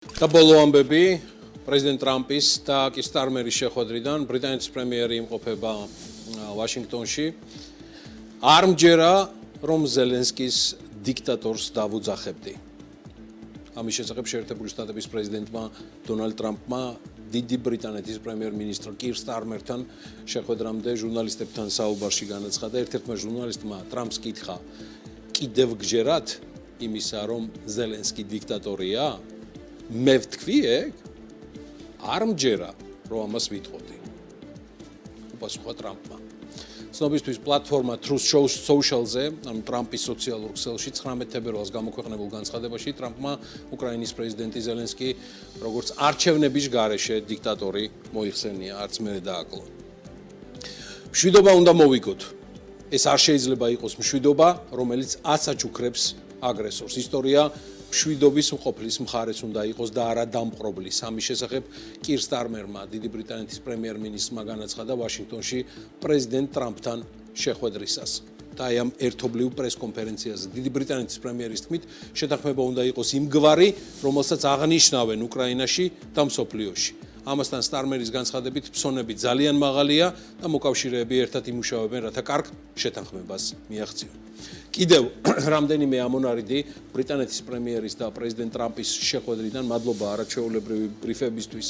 და ბოლო ამბები პრეზიდენტ ტრამპის და კիր სტარმერის შეხვედრიდან ბრიტანეთის პრემიერი იმყოფება ვაშინგტონში. არ მჯერა რომ ზელენსკის დიქტატორს დავუძახებდი. ამის შესახებ შეერთებული შტატების პრეზიდენტმა დონალდ ტრამპმა დიდი ბრიტანეთის პრემიერ-მინისტრ კիր სტარმერთან შეხვედრამდე ჟურნალისტებთან საუბარში განაცხადა. ერთ-ერთმა ჟურნალისტმა ტრამპს კითხა: კიდევ გჯერათ იმისა, რომ ზელენსკი დიქტატორია? მე ვთქვი ეგ? არ მჯერა, რომ ამას ვიტყოდი. უპასუხა ტრამპმა. ცნობისთვის პლატფორმა Truth Social-ზე, ანუ ტრამპის სოციალურ ქსელში 19 თებერვალს გამოქვეყნებულ განცხადებაში ტრამპმა უკრაინის პრეზიდენტი ზელენსკი როგორც არჩევნების გარეშე დიქტატორი მოიხსენია, არც მე დააკლო. მშვიდობა უნდა მოვიგოთ. ეს არ შეიძლება იყოს მშვიდობა, რომელიც ასაჩუქრებს აგრესორს. ისტორია მშვიდობის მყოფლის მხარეს უნდა იყოს და არა დამპყრობლის. ამის შესახებ კիր სტარმერმა, დიდი ბრიტანეთის პრემიერ-მინისტრმა განაცხადა ვაშინგტონში პრეზიდენტ ტრამპთან შეხვედრისას. და აი ამ ერთობლივ პრესკონფერენციაზე დიდი ბრიტანეთის პრემიერის თქმით, შეთანხმება უნდა იყოს იმგვარი, რომელსაც აღნიშნავენ უკრაინაში და მსოფლიოში. ამასთან სტარმერის განცხადებით ფსონები ძალიან მაღალია და მოკავშირეები ერთად იმუშავებენ, რათა კარგ შეთანხმებას მიაღწიონ. კიდევ რამდენიმე ამონარიდი ბრიტანეთის პრემიერის და პრეზიდენტ ტრამპის შეხვედრიდან, მადლობა არაჩვეულებრივი ბრიფებისთვის,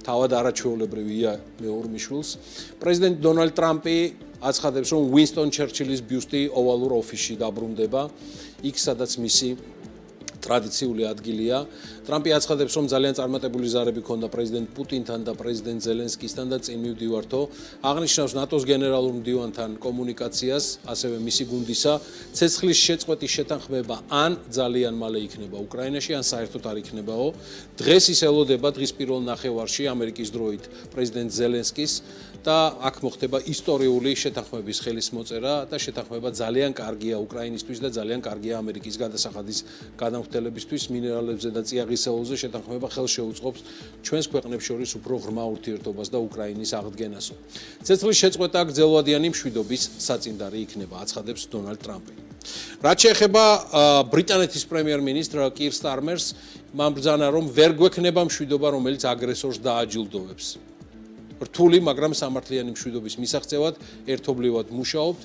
თავად არაჩვეულებრივია მეორმიშვილს. პრეზიდენტ დონალდ ტრამპი აცხადებს, რომ უინსტონ ჩერჩილის ბიუსტი ოვალურ ოფისში დაბრუნდება, იქ სადაც მისი ტრადიციული ადგილია. ტრამპი აცხადებს, რომ ძალიან წარმატებული ზარები ჰქონდა პრეზიდენტ პუტინთან და პრეზიდენტ ზელენსკისთან და წინ მივდივართო. აღნიშნავს ნატოს გენერალურ მდივანთან კომუნიკაციას, ასევე მისი გუნდისა, ცეცხლის შეწყვეტის შეთანხმება ან ძალიან მალე იქნება უკრაინაში, ან საერთოდ არ იქნებაო. დღეს ის ელოდება დღის პირველ ნახევარში ამერიკის დროით პრეზიდენტ ზელენსკის და აქ მოხდება ისტორიული შეთანხმების ხელისმოწერა და შეთანხმება ძალიან კარგია უკრაინისთვის და ძალიან კარგია ამერიკის გადასახადის გადამხდელებისთვის მინერალებზე და წიაღისეულზე შეთანხმება ხელს შეუწყობს ჩვენს ქვეყნებს შორის უფრო ღრმა ურთიერთობას და უკრაინის აღდგენასო. ცეცხლის შეწყვეტა გრძელვადიანი მშვიდობის საწინდარი იქნება, აცხადებს დონალდ ტრამპი. რაც შეეხება ბრიტანეთის პრემიერ-მინისტრ კիր სტარმერს, მან ბრძანა, რომ ვერ გვექნება მშვიდობა, რომელიც აგრესორს დააჯილდოვებს. რთული, მაგრამ სამართლიანი მშვიდობის მისაღწევად ერთობლივად მუშაობთ.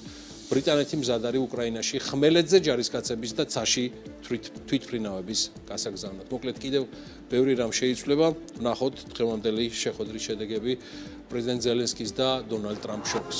ბრიტანეთი მზად არის უკრაინაში ხმელეთზე ჯარისკაცების და ცაში თვითმფრინავების გასაგზავნად. მოკლედ კიდევ ბევრი რამ შეიცვლება. ვნახოთ დღევანდელი შეხვედრის შედეგები პრეზიდენტ ზელენსკის და დონალდ ტრამპს შორის.